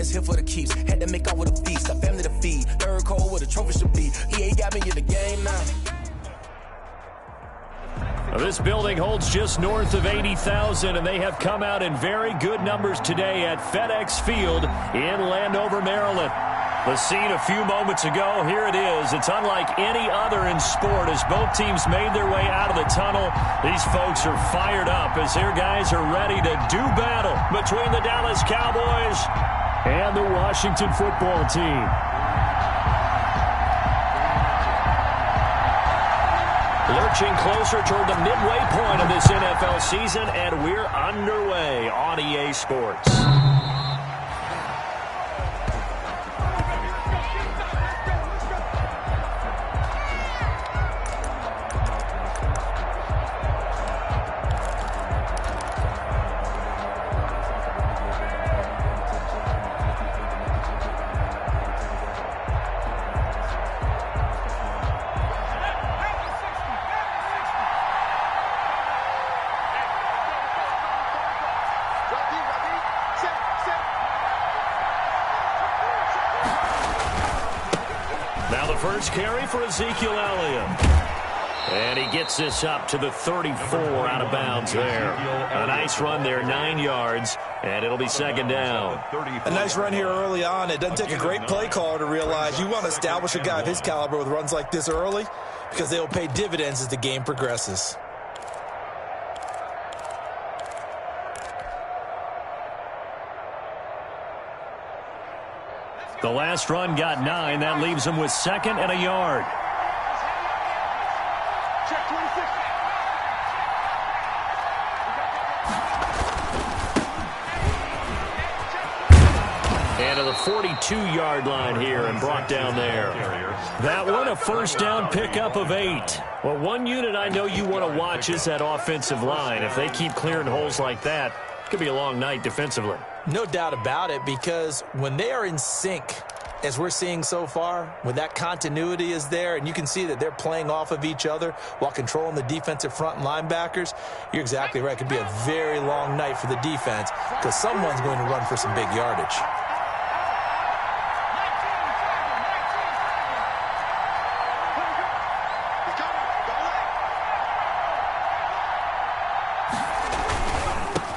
that's here for the keeps. Had to make out with a feast, a family to feed. Third cold where the trophy should be. EA got me in the game now. This building holds just north of 80,000, and they have come out in very good numbers today at FedEx Field in Landover, Maryland. The scene a few moments ago, here it is. It's unlike any other in sport as both teams made their way out of the tunnel. These folks are fired up as their guys are ready to do battle between the Dallas Cowboys and the Washington football team. Lurching closer toward the midway point of this NFL season, and we're underway on EA Sports. Now the first carry for Ezekiel Elliott. And he gets this up to the 34 out of bounds there. A nice run there, 9 yards, and it'll be second down. A nice run here early on. It doesn't take a great play caller to realize you want to establish a guy of his caliber with runs like this early because they will pay dividends as the game progresses. The last run got 9. That leaves him with second and a yard. And to the 42-yard line here and brought down there. That one a first down pickup of 8. Well, one unit I know you want to watch is that offensive line. If they keep clearing holes like that, it could be a long night defensively. No doubt about it, because when they are in sync, as we're seeing so far, when that continuity is there and you can see that they're playing off of each other while controlling the defensive front and linebackers, you're exactly right. It could be a very long night for the defense because someone's going to run for some big yardage.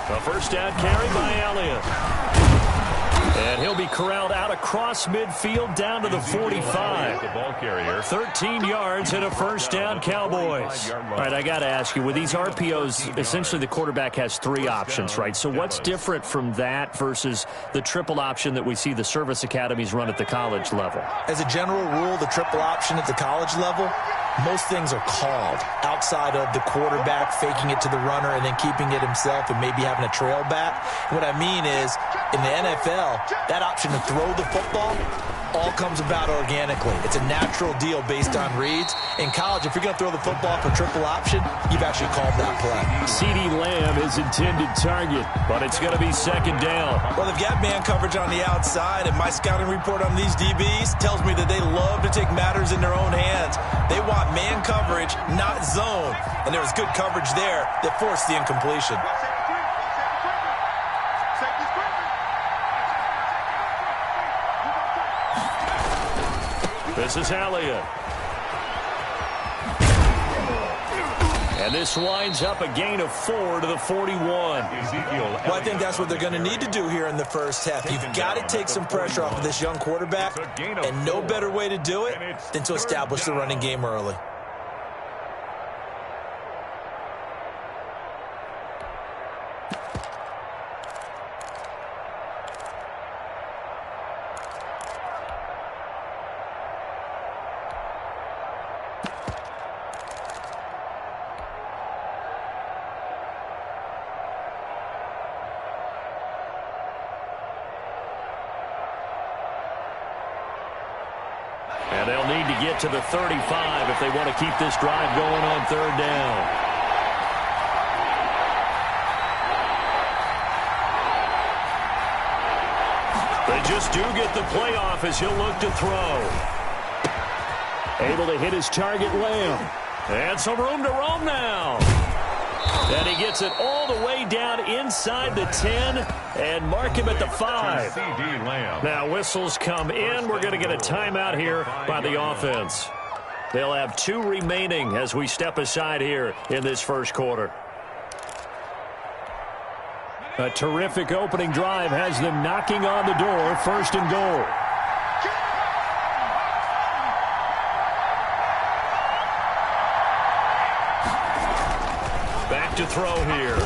A first down carry by Elliott. And he'll be corralled out across midfield down to the 45. 13 yards and a first down, Cowboys. All right, I got to ask you, with these RPOs, essentially the quarterback has 3 options, right? So what's different from that versus the triple option that we see the service academies run at the college level? As a general rule, the triple option at the college level, most things are called outside of the quarterback faking it to the runner and then keeping it himself and maybe having a trail back. What I mean is, in the NFL, that option to throw the football all comes about organically. It's a natural deal based on reads. In college, if you're going to throw the football for triple option, you've actually called that play. CeeDee Lamb is intended target, but it's going to be second down. Well, they've got man coverage on the outside, and my scouting report on these DBs tells me that they love to take matters in their own hands. They want man coverage, not zone. And there was good coverage there that forced the incompletion. This is Elliott. And this winds up a gain of 4 to the 41. Well, I think that's what they're going to need to do here in the first half. You've got to take some pressure off of this young quarterback, and no better way to do it than to establish the running game early. And they'll need to get to the 35 if they want to keep this drive going on third down. They just do get the playoff as he'll look to throw. Able to hit his target, Lamb. And some room to roam now. And he gets it all the way down inside the 10 and mark him at the 5. Now whistles come in. We're going to get a timeout here by the offense. They'll have 2 remaining as we step aside here in this first quarter. A terrific opening drive has them knocking on the door. First and goal. Back to throw here.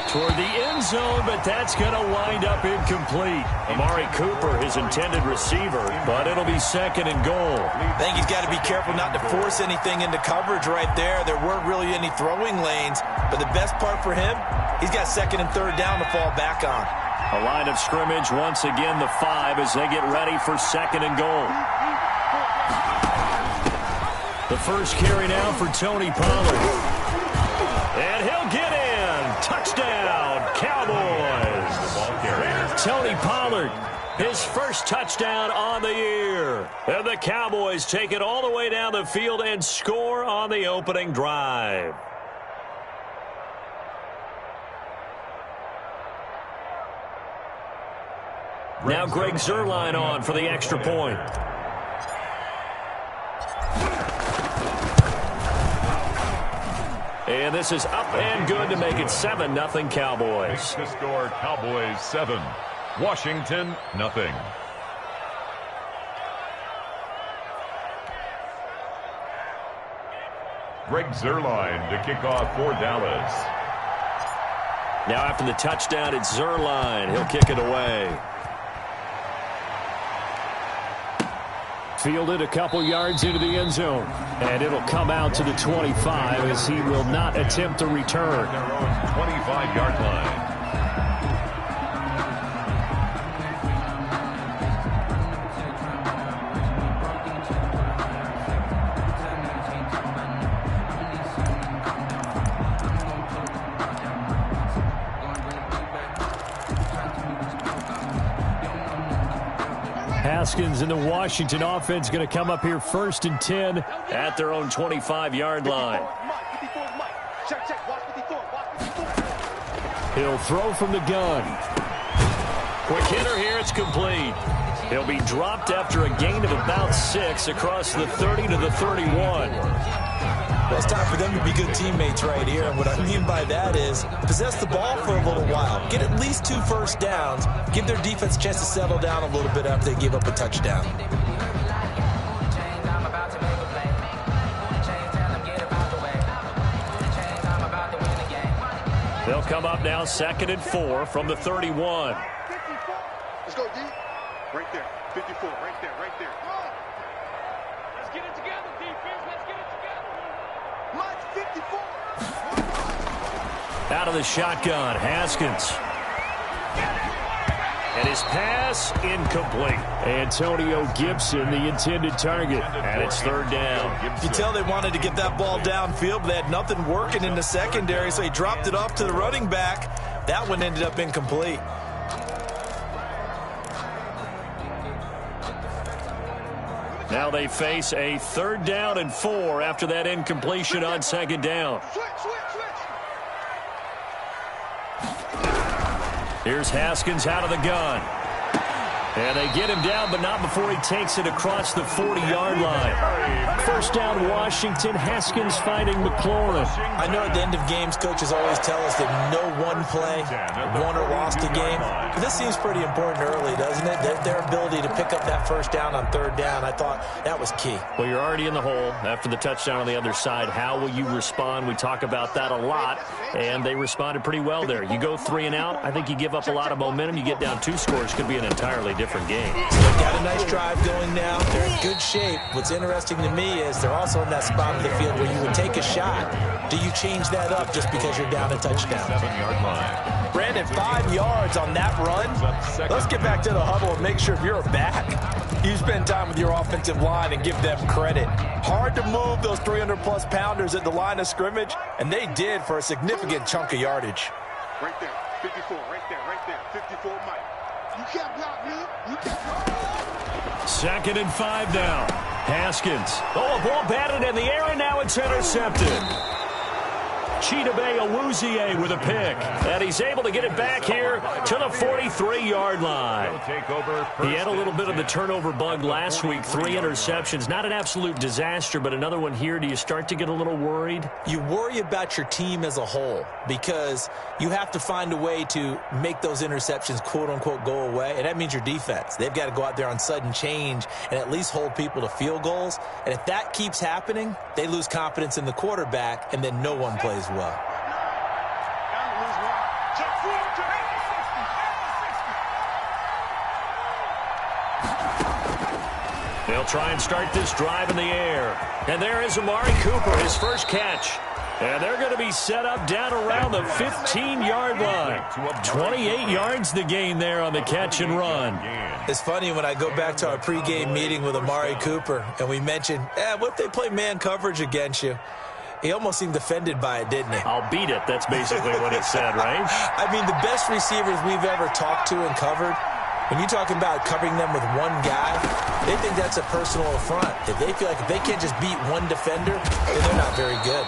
Toward the end zone, but that's going to wind up incomplete. Amari Cooper, his intended receiver, but it'll be second and goal. I think he's got to be careful not to force anything into coverage right there. There weren't really any throwing lanes, but the best part for him, he's got second and third down to fall back on. A line of scrimmage, once again the 5 as they get ready for second and goal. The first carry now for Tony Pollard. And he'll get in. Touchdown, Cowboys. Tony Pollard, his first touchdown on the year. And the Cowboys take it all the way down the field and score on the opening drive. Now Greg Zuerlein on for the extra point. And this is up and good to make it 7-0 Cowboys. The score, Cowboys 7, Washington 0. Greg Zuerlein to kick off for Dallas. Now after the touchdown, it's Zuerlein. He'll kick it away. Fielded a couple yards into the end zone. And it'll come out to the 25 as he will not attempt to return. Their own 25-yard line. Haskins and the Washington offense going to come up here first and 10 at their own 25-yard line. He'll throw from the gun. Quick hitter here, it's complete. He'll be dropped after a gain of about 6 across the 30 to the 31. Well, it's time for them to be good teammates right here. And what I mean by that is possess the ball for a little while. Get at least 2 first downs. Give their defense a chance to settle down a little bit after they give up a touchdown. They'll come up now 2nd and 4 from the 31. Let's go, D. Right there. 54. Right there. Right there. Let's get it together, defense. Let's get it together. Mike, 54. Out of the shotgun, Haskins. And his pass incomplete. Antonio Gibson, the intended target. And it's 3rd down. You tell they wanted to get that ball downfield, but they had nothing working in the secondary, so he dropped it off to the running back. That one ended up incomplete. Now they face a 3rd down and 4 after that incompletion on 2nd down. Here's Haskins out of the gun. And they get him down, but not before he takes it across the 40-yard line. First down, Washington. Haskins finding McLaurin. I know at the end of games, coaches always tell us that no one play won or lost a game. But this seems pretty important early, doesn't it? Their ability to pick up that first down on 3rd down, I thought that was key. Well, you're already in the hole after the touchdown on the other side. How will you respond? We talk about that a lot, and they responded pretty well there. You go 3 and out, I think you give up a lot of momentum. You get down 2 scores, could be an entirely different game. They've got a nice drive going now. They're in good shape. What's interesting to me is they're also in that spot of the field where you would take a shot. Do you change that up just because you're down a touchdown? 7-yard line. Brandon, 5 yards on that run. Let's get back to the huddle and make sure if you're a back, you spend time with your offensive line and give them credit. Hard to move those 300-plus pounders at the line of scrimmage, and they did for a significant chunk of yardage. Right there. 54. Right there. Right there. 54, Mike. You can't block me. You can't block me. 2nd and 5 now. Haskins. Oh, a ball batted in the air, and now it's intercepted. Chidobe Awuzie with a pick. And he's able to get it back here to the 43-yard line. He had a little bit of the turnover bug last week. 3 interceptions. Not an absolute disaster, but another one here. Do you start to get a little worried? You worry about your team as a whole because you have to find a way to make those interceptions, quote-unquote, go away. And that means your defense. They've got to go out there on sudden change and at least hold people to field goals. And if that keeps happening, they lose confidence in the quarterback, and then no one plays well. They'll try and start this drive in the air. And there is Amari Cooper, his first catch. And they're going to be set up down around the 15-yard line. 28 yards the gain there on the catch and run. It's funny when I go back to our pregame meeting with Amari Cooper, and we mentioned, what if they play man coverage against you? He almost seemed offended by it, didn't he? I'll beat it. That's basically what he said, right? I mean, the best receivers we've ever talked to and covered, when you talk about covering them with one guy, they think that's a personal affront. If they feel like if they can't just beat one defender, then they're not very good.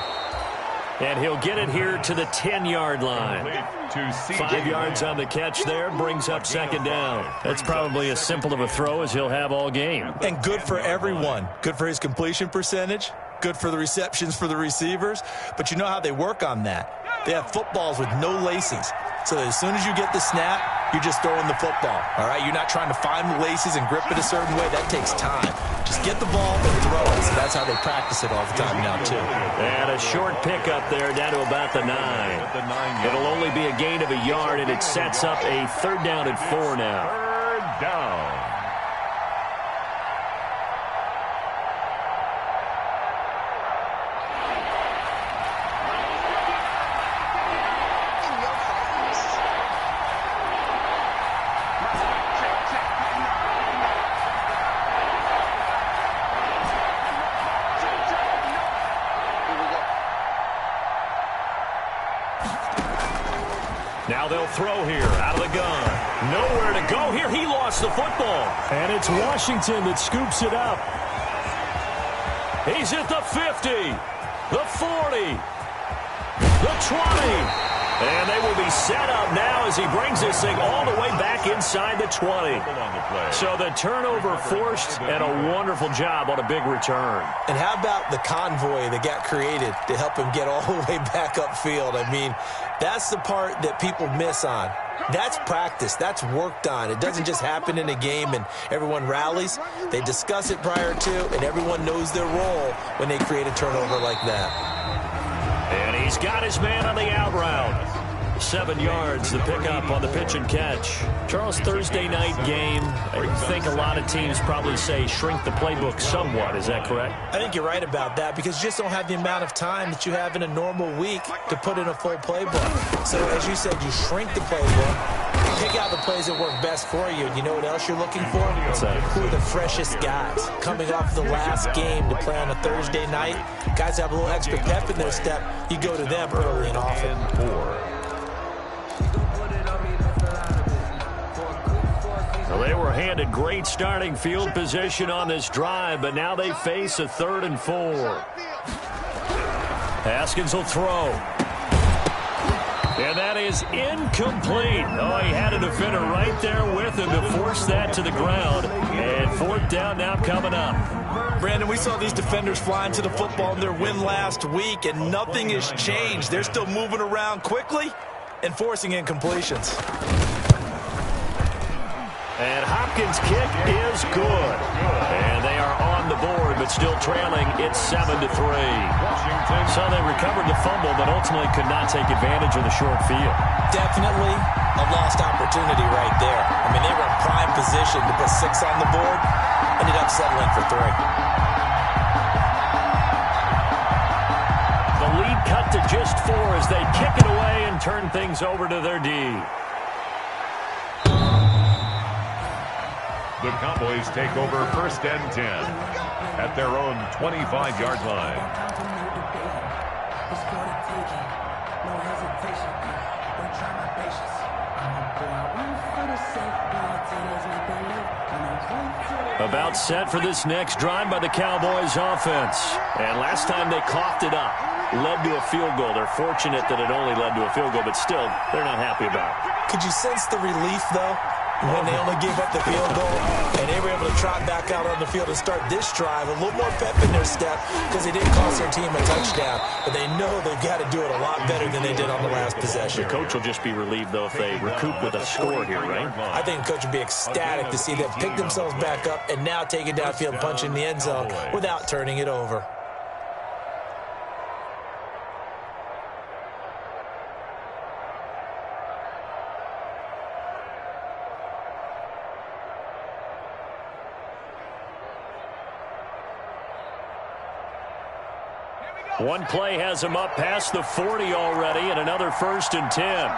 And he'll get it here to the 10-yard line. 5 yards on the catch there, brings up second down. That's probably as simple of a throw as he'll have all game. And good for everyone. Good for his completion percentage. Good for the receptions for the receivers. But you know how they work on that. They have footballs with no laces. So that as soon as you get the snap, you're just throwing the football. All right? You're not trying to find the laces and grip it a certain way. That takes time. Just get the ball and throw it. So that's how they practice it all the time now, too. And a short pickup there down to about the 9. It'll only be a gain of a yard, and it sets up a 3rd down and 4 now. 3rd down. Now they'll throw here out of the gun. Nowhere to go here. He lost the football. And it's Washington that scoops it up. He's at the 50, the 40, the 20. And they will be set up now as he brings this thing all the way back inside the 20. So the turnover forced and a wonderful job on a big return. And how about the convoy that got created to help him get all the way back upfield? I mean, that's the part that people miss on. That's practice. That's worked on. It doesn't just happen in a game and everyone rallies. They discuss it prior to, and everyone knows their role when they create a turnover like that. And he's got his man on the out route. 7 yards, the pickup on the pitch and catch. Charles, Thursday night game, I think a lot of teams probably say shrink the playbook somewhat. Is that correct? I think you're right about that because you just don't have the amount of time that you have in a normal week to put in a full playbook. So, as you said, you shrink the playbook, pick out the plays that work best for you. And you know what else you're looking for? Who are the freshest guys coming off the last game to play on a Thursday night? Guys have a little extra pep in their step. You go to them early and often. Well, they were handed great starting field position on this drive, but now they face a 3rd and 4. Haskins will throw. And that is incomplete. Oh, he had a defender right there with him to force that to the ground. And 4th down now coming up. Brandon, we saw these defenders flying to the football in their win last week, and nothing has changed. They're still moving around quickly and forcing incompletions. And Hopkins' kick is good. And they are on the board, but still trailing. It's 7-3. So they recovered the fumble, but ultimately could not take advantage of the short field. Definitely a lost opportunity right there. I mean, they were in prime position to put 6 on the board. Ended up settling for 3. The lead cut to just 4 as they kick it away and turn things over to their D. The Cowboys take over 1st and 10 at their own 25-yard line. About set for this next drive by the Cowboys offense. And last time they coughed it up. led to a field goal. They're fortunate that it only led to a field goal, but still, they're not happy about it. Could you sense the relief, though, when they only gave up the field goal and they were able to trot back out on the field and start this drive a little more pep in their step because they didn't cost their team a touchdown, but they know they've got to do it a lot better than they did on the last possession. The coach will just be relieved, though, if they recoup with a score here, right? I think the coach would be ecstatic to see them pick themselves back up and now take it downfield, punch in the end zone without turning it over. One play has him up past the 40 already, and another 1st and 10.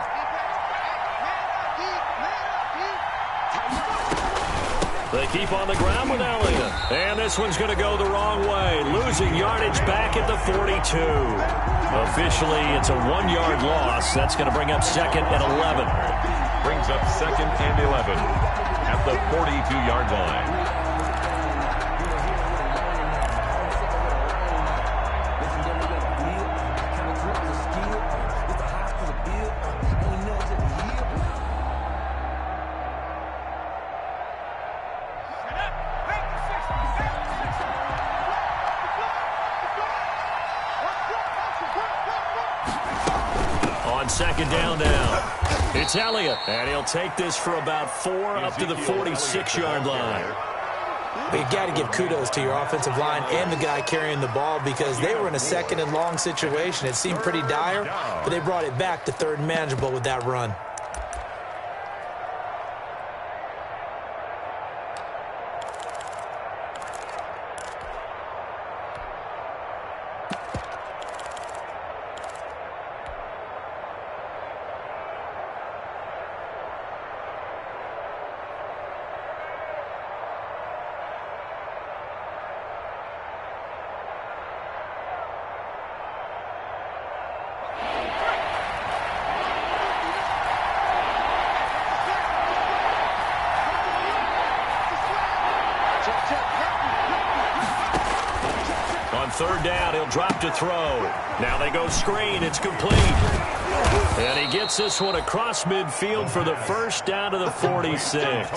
They keep on the ground with Elliott. And this one's going to go the wrong way, losing yardage back at the 42. Officially, it's a 1-yard loss. That's going to bring up 2nd and 11. Brings up 2nd and 11 at the 42-yard line. Second down now. It's Elliott, and he'll take this for about 4 up to the 46-yard line. But you got to give kudos to your offensive line and the guy carrying the ball because they were in a 2nd and long situation. It seemed pretty dire, but they brought it back to 3rd and manageable with that run. On 3rd down, he'll drop to throw. Now they go screen. It's complete. And he gets this one across midfield for the 1st down to the 46.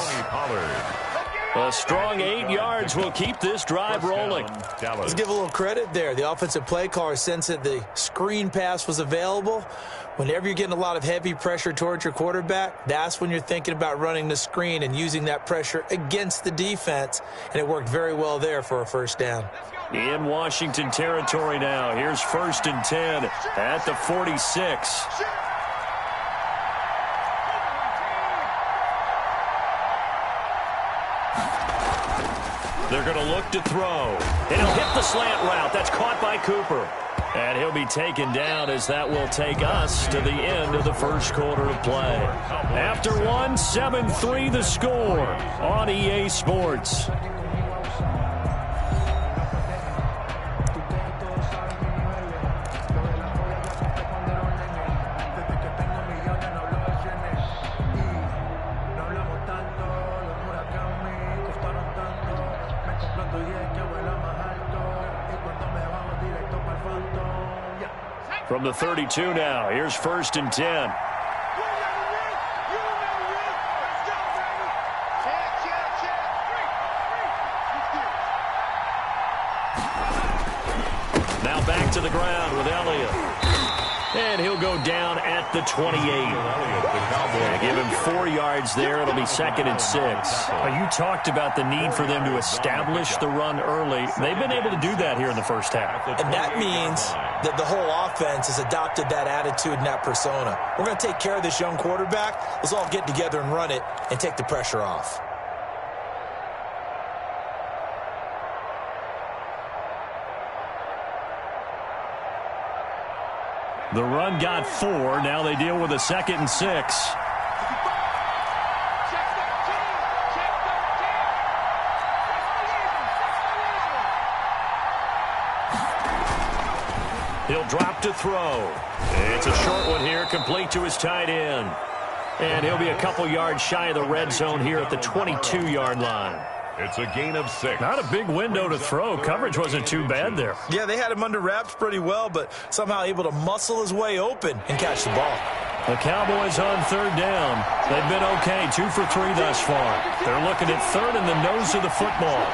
A strong 8 yards will keep this drive rolling. Let's give a little credit there. The offensive play caller sensed that the screen pass was available. Whenever you're getting a lot of heavy pressure towards your quarterback, that's when you're thinking about running the screen and using that pressure against the defense. And it worked very well there for a 1st down. In Washington territory now. Here's 1st and 10 at the 46. They're going to look to throw. And he'll hit the slant route. That's caught by Cooper. And he'll be taken down as that will take us to the end of the 1st quarter of play. After 1, 7-3 the score on EA Sports. From the 32 now, here's 1st and 10. Now back to the ground with Elliott. And he'll go down at the 28. Give him 4 yards there. It'll be 2nd and 6. You talked about the need for them to establish the run early. They've been able to do that here in the 1st half. And that means that the whole offense has adopted that attitude and that persona. We're going to take care of this young quarterback. Let's all get together and run it and take the pressure off. The run got 4. Now they deal with a 2nd and 6. He'll drop to throw. It's a short one here, complete to his tight end. And he'll be a couple yards shy of the red zone here at the 22-yard line. It's a gain of 6. Not a big window to throw. Coverage wasn't too bad there. Yeah, they had him under wraps pretty well, but somehow able to muscle his way open and catch the ball. The Cowboys on third down. They've been okay, 2 for 3 thus far. They're looking at third in the nose of the football.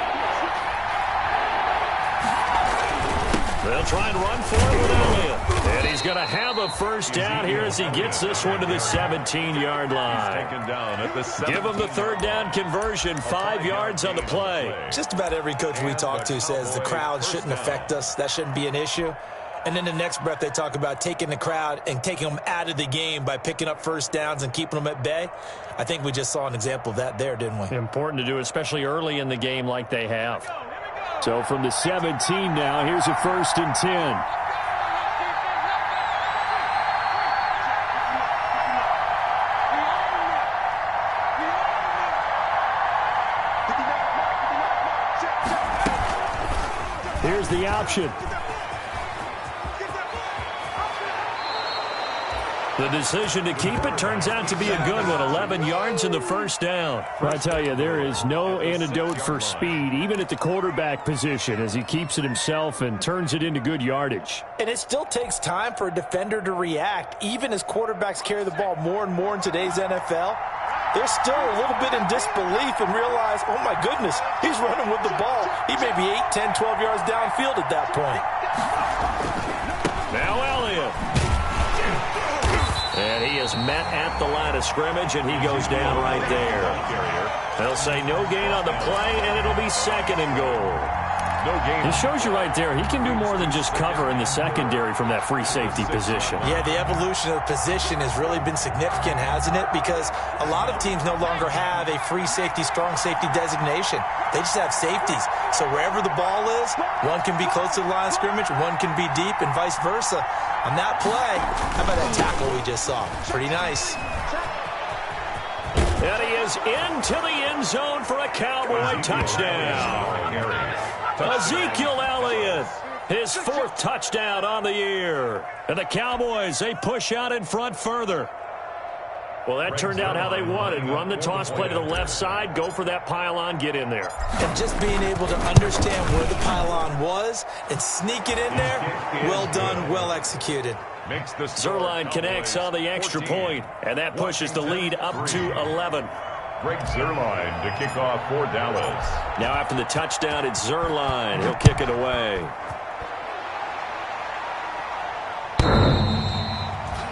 They'll try and run for it with Elliott. And he's going to have a first down here as he gets this one to the 17-yard line. Taken down at the Give him the third down conversion, 5 yards on the play. Just about every coach we talk to says the crowd shouldn't affect us. That shouldn't be an issue. And then the next breath they talk about taking the crowd and taking them out of the game by picking up first downs and keeping them at bay. I think we just saw an example of that there, didn't we? Important to do, especially early in the game like they have. So from the 17 now, here's a 1st and 10. Here's the option. The decision to keep it turns out to be a good one. 11 yards in the first down. I tell you, there is no antidote for speed, even at the quarterback position, as he keeps it himself and turns it into good yardage. And it still takes time for a defender to react, even as quarterbacks carry the ball more and more in today's NFL. They're still a little bit in disbelief and realize, oh my goodness, he's running with the ball. He may be 8, 10, 12 yards downfield at that point. Now Elliott. And he is met at the line of scrimmage, and he goes down right there. They'll say no gain on the play, and it'll be 2nd and goal. No gain. It shows you right there, he can do more than just cover in the secondary from that free safety position. Yeah, the evolution of the position has really been significant, hasn't it? Because a lot of teams no longer have a free safety, strong safety designation. They just have safeties. So wherever the ball is, one can be close to the line of scrimmage, one can be deep, and vice versa. On that play, how about that tackle we just saw? Pretty nice. And he is into the end zone for a Cowboy touchdown. Ezekiel Elliott, his 4th touchdown on the year. And the Cowboys, they push out in front further. Well, that turned out how they wanted. Run the toss play to the left side, go for that pylon, get in there. And just being able to understand where the pylon was and sneak it in there, well done, well executed. Zuerlein connects on the extra point, and that pushes the lead up to 11. Greg Zuerlein to kick off for Dallas. Now after the touchdown, it's Zuerlein. He'll kick it away.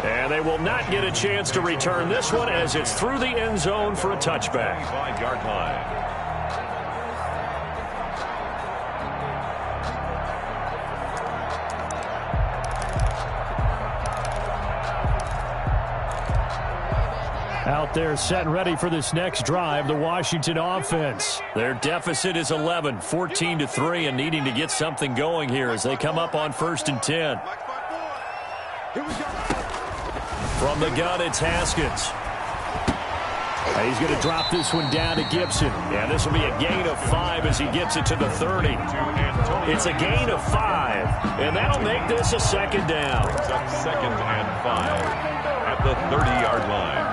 And they will not get a chance to return this one as it's through the end zone for a touchback. 5-yard line. Out there set and ready for this next drive, the Washington offense. Their deficit is 11, 14-3, and needing to get something going here as they come up on 1st and 10. From the gun, it's Haskins. He's going to drop this one down to Gibson. Yeah, this will be a gain of 5 as he gets it to the 30. It's a gain of 5, and that'll make this a 2nd down. 2nd and 5 at the 30-yard line.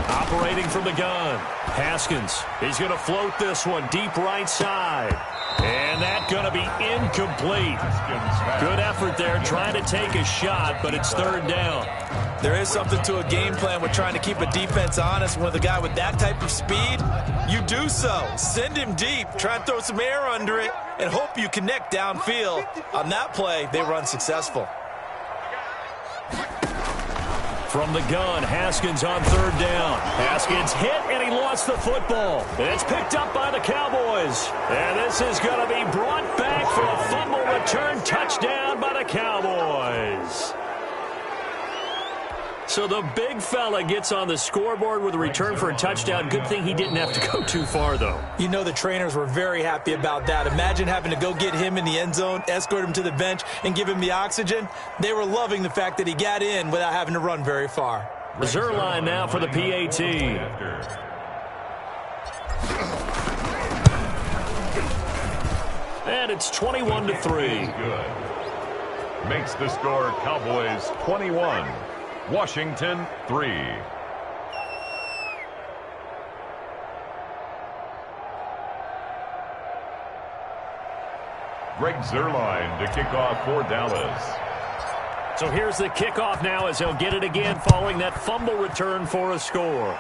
Operating from the gun, Haskins. He's going to float this one deep right side. And that's going to be incomplete. Good effort there trying to take a shot, but it's 3rd down. There is something to a game plan with trying to keep a defense honest. With a guy with that type of speed, you do so. Send him deep, try and throw some air under it, and hope you connect downfield. On that play, they run successful. From the gun, Haskins on 3rd down. Haskins hit, and he lost the football. And it's picked up by the Cowboys. And this is going to be brought back for a fumble return touchdown by the Cowboys. So the big fella gets on the scoreboard with a return for a touchdown. Good thing he didn't have to go too far, though. You know the trainers were very happy about that. Imagine having to go get him in the end zone, escort him to the bench, and give him the oxygen. They were loving the fact that he got in without having to run very far. Zuerlein now for the PAT. And it's 21-3. Good. Makes the score Cowboys 21, Washington 3. Greg Zuerlein to kick off for Dallas. So here's the kickoff now as he'll get it again following that fumble return for a score.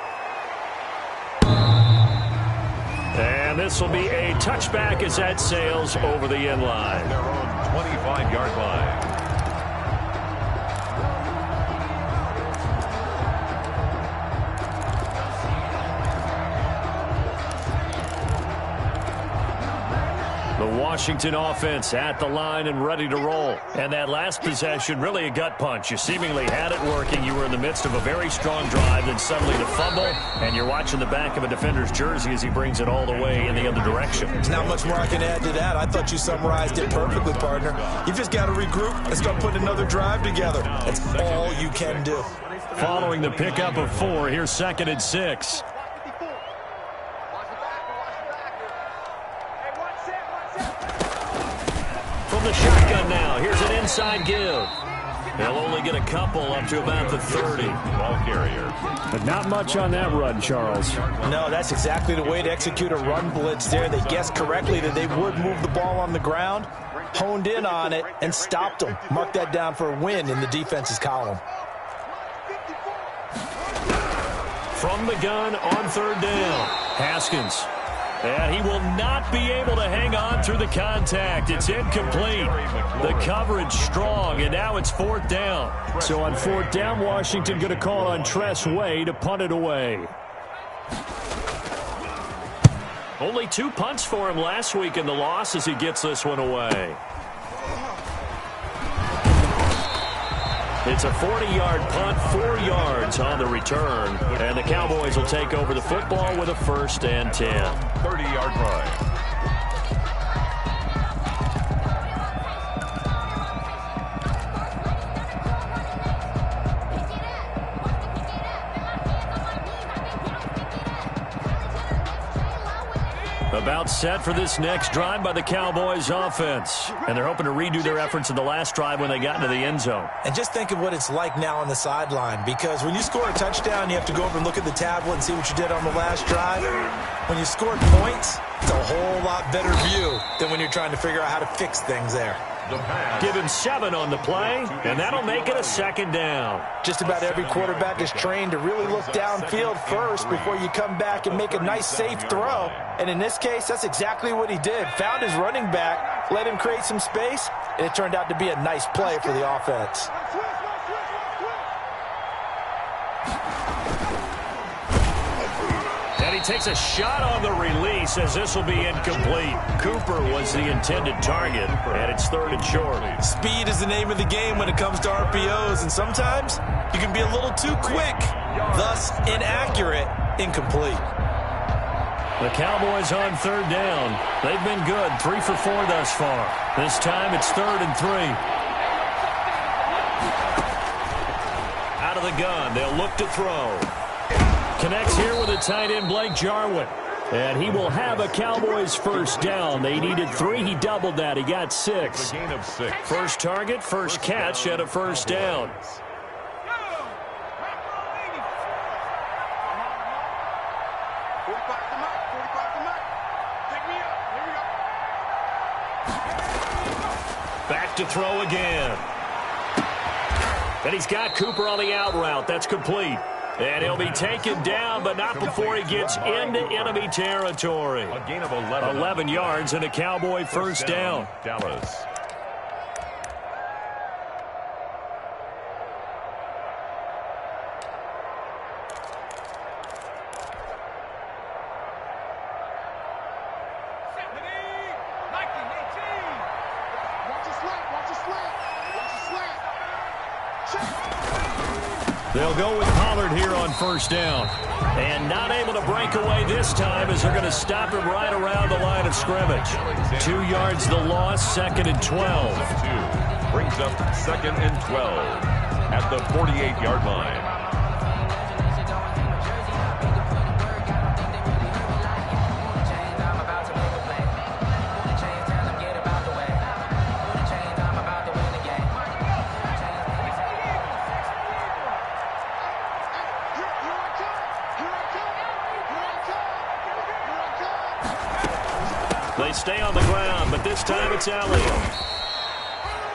And this will be a touchback as that sails over the end line. Their own 25-yard line. The Washington offense at the line and ready to roll. And that last possession, really a gut punch. You seemingly had it working. You were in the midst of a very strong drive, then suddenly the fumble, and you're watching the back of a defender's jersey as he brings it all the way in the other direction. There's not much more I can add to that. I thought you summarized it perfectly, partner. You just got to regroup and start putting another drive together. That's all you can do. Following the pickup of 4, here's 2nd and 6. From the shotgun now, here's an inside give. They'll only get a couple up to about the 30. Ball carrier. But not much on that run, Charles. No, that's exactly the way to execute a run blitz there. They guessed correctly that they would move the ball on the ground, honed in on it, and stopped them. Mark that down for a win in the defense's column. From the gun on 3rd down, Haskins. And he will not be able to hang on through the contact. It's incomplete. The coverage strong, and now it's 4th down. So on 4th down, Washington going to call on Tress Way to punt it away. Only 2 punts for him last week in the loss as he gets this one away. It's a 40-yard punt, 4 yards on the return. And the Cowboys will take over the football with a 1st and 10. 30-yard line. About set for this next drive by the Cowboys offense. And they're hoping to redo their efforts in the last drive when they got into the end zone. And just think of what it's like now on the sideline, because when you score a touchdown, you have to go over and look at the tablet and see what you did on the last drive. When you scored points, it's a whole lot better view than when you're trying to figure out how to fix things there. Give him 7 on the play, and that'll make it a 2nd down. Just about every quarterback is trained to really look downfield first before you come back and make a nice, safe throw. And in this case, that's exactly what he did. Found his running back, let him create some space, and it turned out to be a nice play for the offense. And he takes a shot on the release as this will be incomplete. Cooper was the intended target, and it's 3rd and short. Speed is the name of the game when it comes to RPOs, and sometimes you can be a little too quick, thus inaccurate, incomplete. The Cowboys on 3rd down. They've been good, 3 for 4 thus far. This time it's 3rd and 3. Out of the gun, they'll look to throw. Connects here with a tight end, Blake Jarwin. And he will have a Cowboys 1st down. They needed 3. He doubled that. He got 6. A gain of 6. First target, first catch at a 1st down. Back to throw again. And he's got Cooper on the out route. That's complete. And he'll be taken down, but not before he gets into enemy territory. A gain of 11. 11 yards and a Cowboy 1st down. Dallas. They'll go with Pollard here on 1st down. And not able to break away this time as they're going to stop him right around the line of scrimmage. 2 yards the loss, 2nd and 12. Brings up 2nd and 12 at the 48-yard line. They stay on the ground, but this time it's Elliott.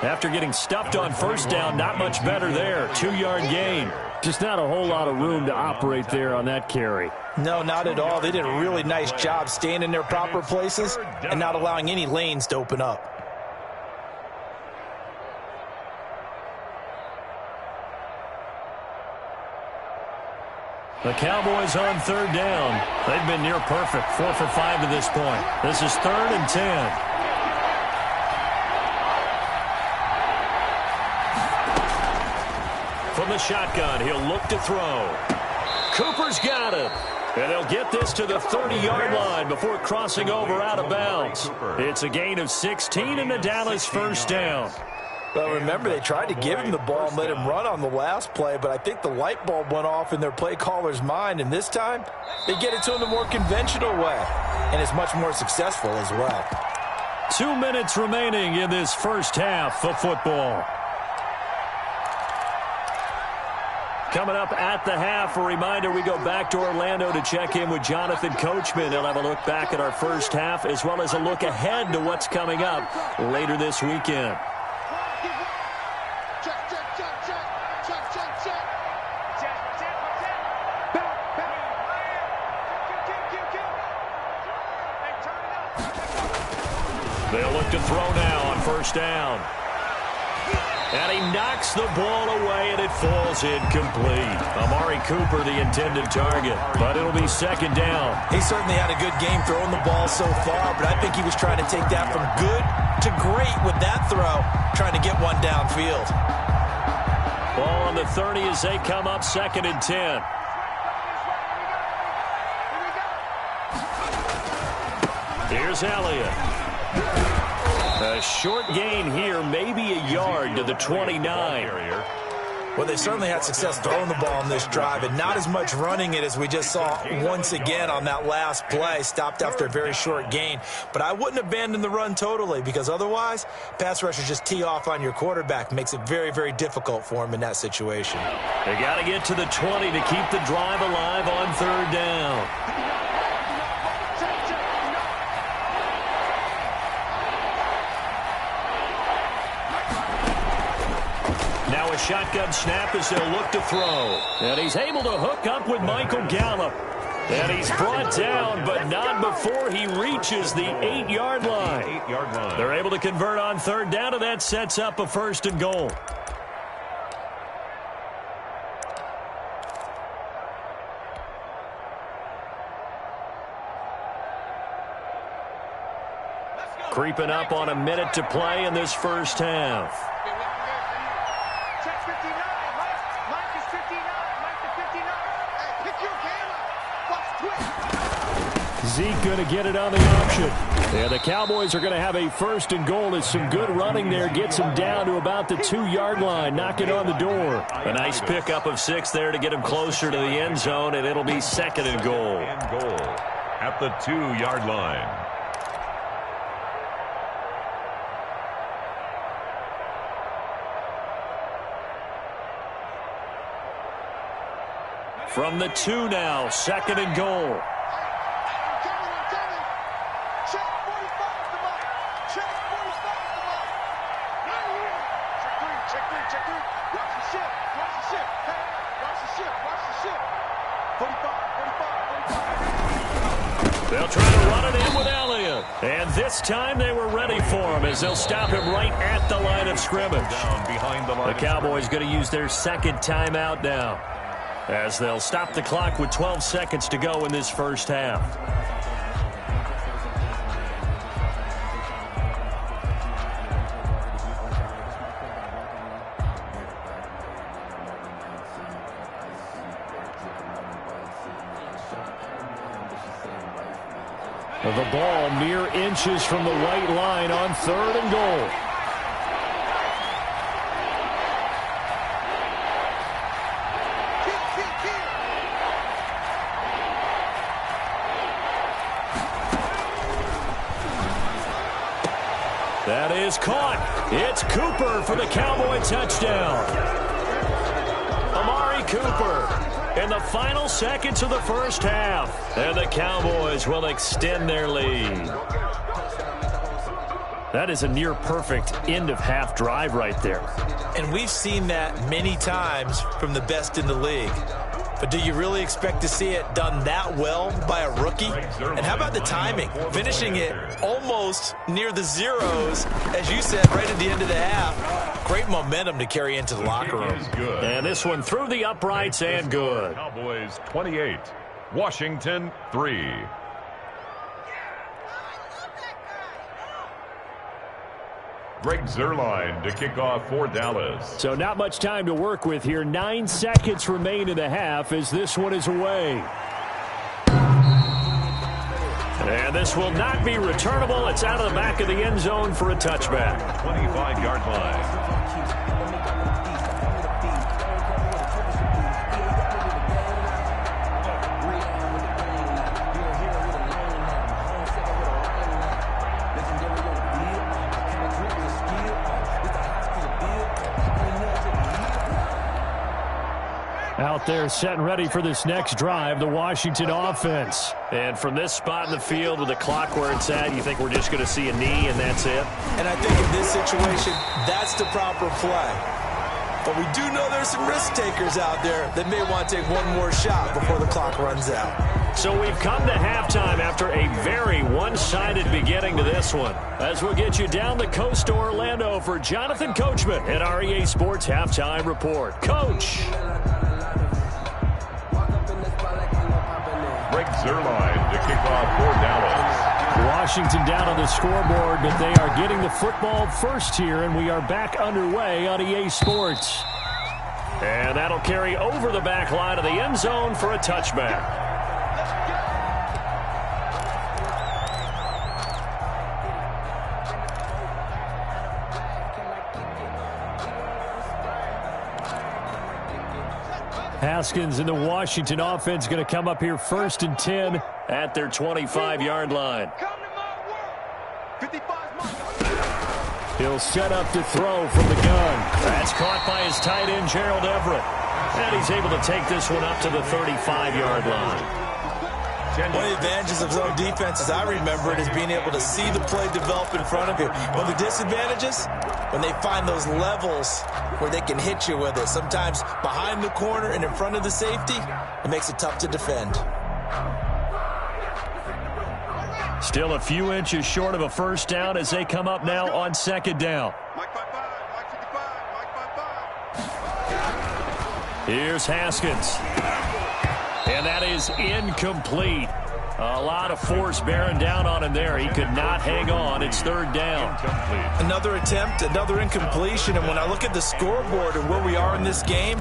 After getting stuffed on first down, not much better there. 2-yard gain. Just not a whole lot of room to operate there on that carry. No, not at all. They did a really nice job staying in their proper places and not allowing any lanes to open up. The Cowboys on third down. They've been near perfect, 4 for 5 to this point. This is 3rd and 10. From the shotgun, he'll look to throw. Cooper's got it. And they'll get this to the 30-yard line before crossing over out of bounds. It's a gain of 16 and a Dallas first down. Well, remember, they tried to give him the ball and let him run on the last play, but I think the light bulb went off in their play caller's mind, and this time they get it to him the more conventional way, and it's much more successful as well. 2 minutes remaining in this first half of football. Coming up at the half, a reminder, we go back to Orlando to check in with Jonathan Coachman. He'll have a look back at our first half as well as a look ahead to what's coming up later this weekend. They'll look to throw now on first down. And he knocks the ball away, and it falls incomplete. Amari Cooper, the intended target, but it'll be second down. He certainly had a good game throwing the ball so far, but I think he was trying to take that from good to great with that throw, trying to get one downfield. Ball on the 30 as they come up 2nd and 10. Here's Elliott. A short gain here, maybe a yard to the 29. Well, they certainly had success throwing the ball on this drive, and not as much running it as we just saw once again on that last play, stopped after a very short gain. But I wouldn't abandon the run totally, because otherwise, pass rushers just tee off on your quarterback. Makes it very, very difficult for him in that situation. They got to get to the 20 to keep the drive alive on third down. Now a shotgun snap as they'll look to throw. And he's able to hook up with Michael Gallup. And he's brought down, but not before he reaches the 8-yard line. They're able to convert on third down, and that sets up a 1st and goal. Creeping up on a minute to play in this first half. Zeke going to get it on the option. And the Cowboys are going to have a 1st and goal as some good running there gets him down to about the 2-yard line, knocking on the door. A nice pickup of 6 there to get him closer to the end zone, and it'll be 2nd and goal. At the 2-yard line. From the 2 now, 2nd and goal. They'll try to run it in with Elliott. And this time they were ready for him as they'll stop him right at the line of scrimmage. The Cowboys going to use their 2nd timeout now, as they'll stop the clock with 12 seconds to go in this first half. The ball mere inches from the white line on 3rd and goal. That is caught. It's Cooper for the Cowboy touchdown. Amari Cooper in the final seconds of the first half. And the Cowboys will extend their lead. That is a near-perfect end-of-half drive right there. And we've seen that many times from the best in the league. But do you really expect to see it done that well by a rookie? And how about the timing? Finishing it almost near the zeros, as you said, right at the end of the half. Great momentum to carry into the locker room. And this one through the uprights and good. Cowboys 28, Washington 3. Greg Zuerlein to kick off for Dallas. So not much time to work with here. 9 seconds remain in the half as this one is away. And this will not be returnable. It's out of the back of the end zone for a touchback. 25-yard line. Out there setting ready for this next drive, the Washington offense. And from this spot in the field with the clock where it's at, you think we're just going to see a knee and that's it? And I think in this situation, that's the proper play. But we do know there's some risk takers out there that may want to take one more shot before the clock runs out. So we've come to halftime after a very one-sided beginning to this one. As we'll get you down the coast to Orlando for Jonathan Coachman at our EA Sports Halftime Report. Coach. Greg Zuerlein to kick off for Dallas. Washington down on the scoreboard, but they are getting the football first here, and we are back underway on EA Sports. And that'll carry over the back line of the end zone for a touchback. Haskins and the Washington offense going to come up here 1st and 10 at their 25-yard line. He'll set up to throw from the gun. That's caught by his tight end, Gerald Everett. And he's able to take this one up to the 35-yard line. One of the advantages of zone defense, as I remember it, is being able to see the play develop in front of you. One of the disadvantages, when they find those levels where they can hit you with it, sometimes behind the corner and in front of the safety, it makes it tough to defend. Still a few inches short of a first down as they come up now on 2nd down. Here's Haskins. And that is incomplete. A lot of force bearing down on him there. He could not hang on. It's 3rd down. Another attempt, another incompletion. And when I look at the scoreboard and where we are in this game,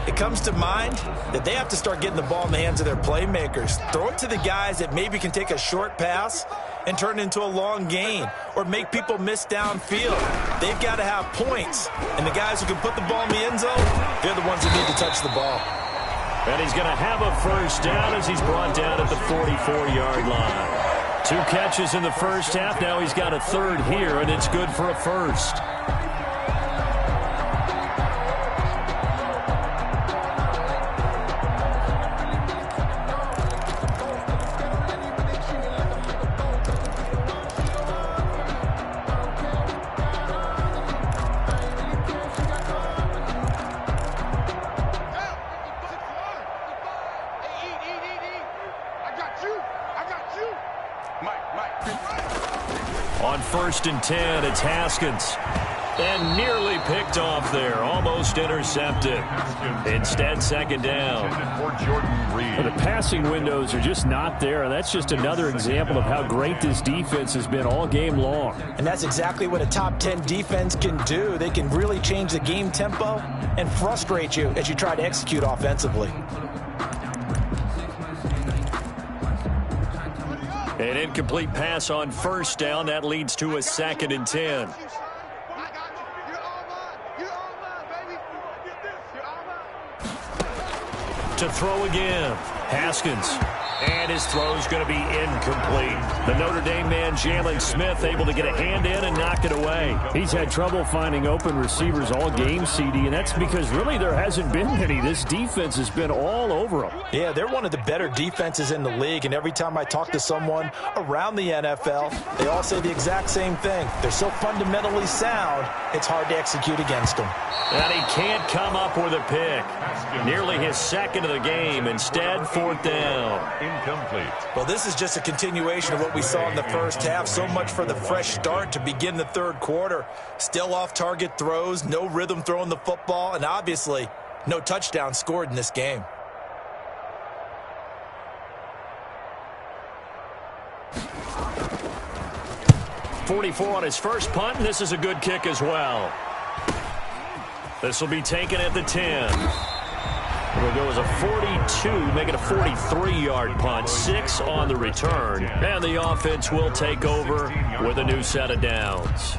it comes to mind that they have to start getting the ball in the hands of their playmakers. Throw it to the guys that maybe can take a short pass and turn it into a long gain or make people miss downfield. They've got to have points. And the guys who can put the ball in the end zone, they're the ones who need to touch the ball. And he's going to have a first down as he's brought down at the 44-yard line. 2 catches in the first half. Now he's got a 3rd here, and it's good for a first. On 1st and 10, it's Haskins. And nearly picked off there. Almost intercepted. Instead, 2nd down. The passing windows are just not there. That's just another example of how great this defense has been all game long. And that's exactly what a top 10 defense can do. They can really change the game tempo and frustrate you as you try to execute offensively. An incomplete pass on 1st down. That leads to a 2nd and 10. To throw again. Haskins. And his throw's going to be incomplete. The Notre Dame man, Jalen Smith, able to get a hand in and knock it away. He's had trouble finding open receivers all game, CD, and that's because really there hasn't been many. This defense has been all over them. Yeah, they're one of the better defenses in the league, and every time I talk to someone around the NFL, they all say the exact same thing. They're so fundamentally sound, it's hard to execute against them. And he can't come up with a pick. Nearly his second of the game. Instead, fourth down. Incomplete. Well, this is just a continuation of what we saw in the first half. So much for the fresh start to begin the third quarter. Still off-target throws, no rhythm throwing the football, and obviously no touchdown scored in this game. .44 on his first punt, and this is a good kick as well. This will be taken at the 10. It'll go as a 42, make it a 43-yard punt. 6 on the return. And the offense will take over with a new set of downs.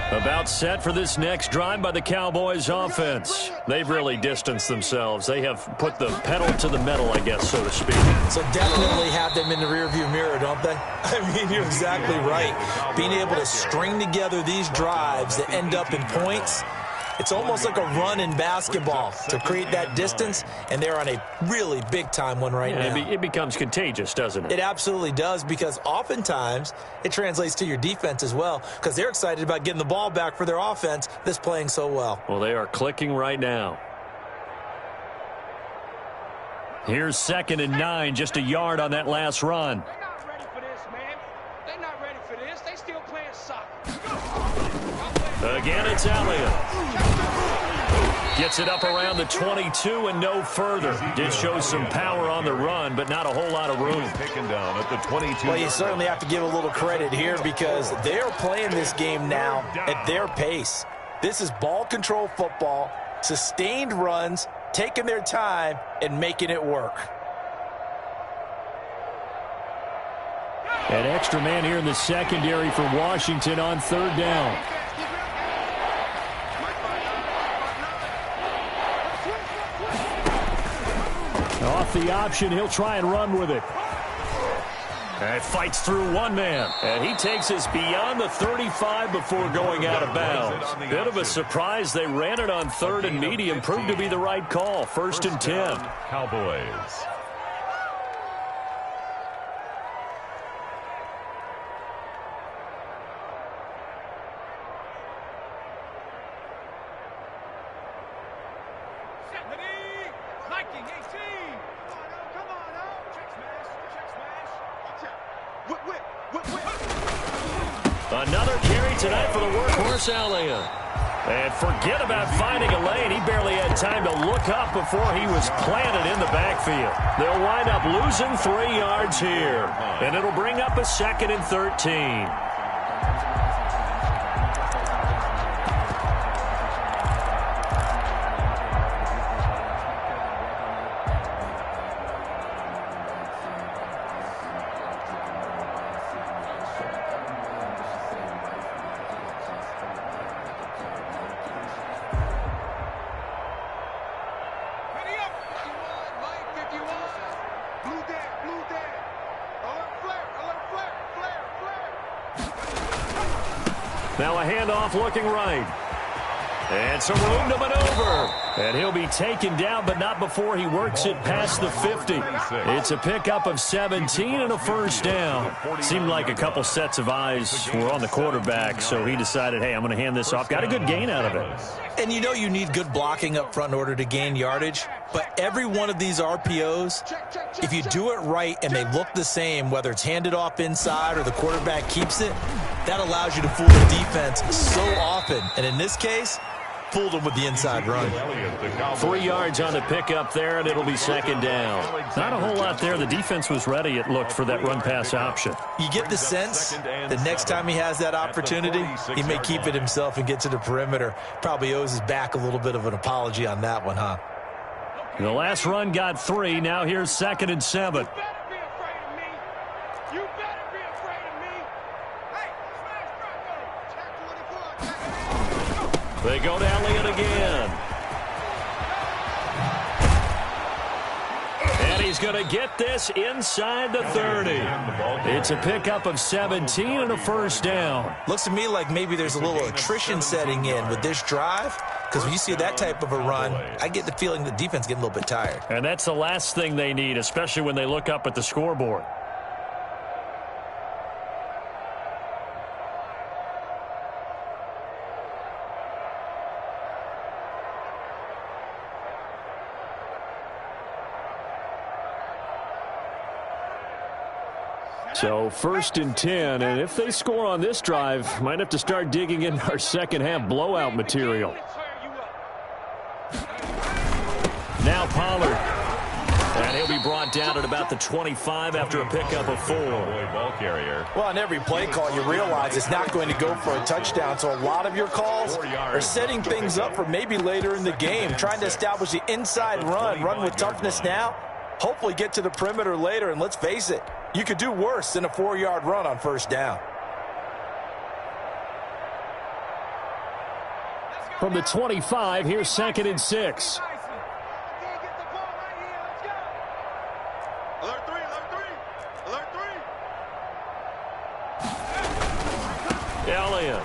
About set for this next drive by the Cowboys offense. They've really distanced themselves. They have put the pedal to the metal, I guess, so to speak. So definitely have them in the rearview mirror, don't they? I mean, you're exactly right. Being able to string together these drives that end up in points, it's almost like a run in basketball to create that distance, and they're on a really big-time one right now. It becomes contagious, doesn't it? It absolutely does, because oftentimes it translates to your defense as well, because they're excited about getting the ball back for their offense that's playing so well. Well, they are clicking right now. Here's 2nd and 9, just a yard on that last run. They're not ready for this, man. They're not ready for this. They still playing soccer. Again, it's Elliott. Gets it up around the 22 and no further. Did show some power on the run, but not a whole lot of room. Taken down at the 22. Well, you certainly have to give a little credit here, because they're playing this game now at their pace. This is ball control football, sustained runs, taking their time and making it work. An extra man here in the secondary for Washington on 3rd down. Off the option, he'll try and run with it. And fights through one man. And he takes us beyond the 35 before going out of bounds. Bit of a surprise. They ran it on 3rd and medium. Proved to be the right call. 1st and 10. Cowboys. Another carry tonight for the workhorse Elliott. And forget about finding a lane. He barely had time to look up before he was planted in the backfield. They'll wind up losing 3 yards here. And it'll bring up a 2nd and 13. Now a handoff looking right. And some room to maneuver. And he'll be taken down, but not before he works it past the 50. It's a pickup of 17 and a 1st down. Seemed like a couple sets of eyes were on the quarterback, so he decided, hey, I'm going to hand this off. Got a good gain out of it. And you know you need good blocking up front in order to gain yardage, but every one of these RPOs, if you do it right and they look the same, whether it's handed off inside or the quarterback keeps it, that allows you to fool the defense so often. And in this case, Fooled him with the inside run. 3 yards on the pickup there, and it'll be second down. Not a whole lot there. The defense was ready, it looked, for that run-pass option. You get the sense that next time he has that opportunity, he may keep it himself and get to the perimeter. Probably owes his back a little bit of an apology on that one, huh? The last run got 3. Now here's 2nd and 7. They go to Elliott again. And he's going to get this inside the 30. It's a pickup of 17 and a first down. Looks to me like maybe there's a little attrition setting in with this drive, because when you see that type of a run, I get the feeling the defense getting a little bit tired. And that's the last thing they need, especially when they look up at the scoreboard. So 1st and 10, and if they score on this drive, might have to start digging in our second half blowout material. Now Pollard. And he'll be brought down at about the 25 after a pickup of 4. Ball carrier. Well, on every play call, you realize it's not going to go for a touchdown, so a lot of your calls are setting things up for maybe later in the game, trying to establish the inside run with toughness now, hopefully get to the perimeter later, and let's face it, you could do worse than a 4-yard run on first down. From the 25, here's 2nd and 6. Alert 3, alert 3. Elliott.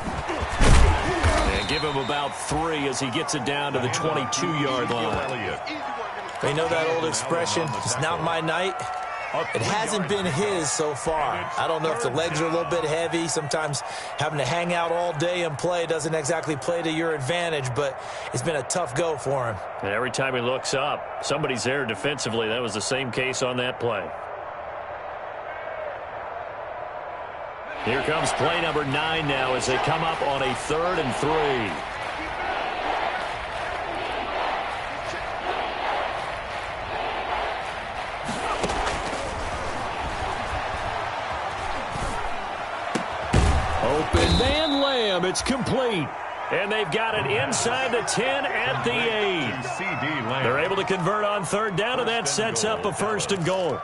And give him about 3 as he gets it down to the 22-yard line. You know that old expression, it's not my night? It hasn't been his so far. I don't know if the legs are a little bit heavy. Sometimes having to hang out all day and play doesn't exactly play to your advantage, but it's been a tough go for him. And every time he looks up, somebody's there defensively. That was the same case on that play. Here comes play number 9 now as they come up on a 3rd and 3. Open man Lamb. It's complete. And they've got it inside the 10 at the 8. They're able to convert on 3rd down, and that sets up a 1st and goal.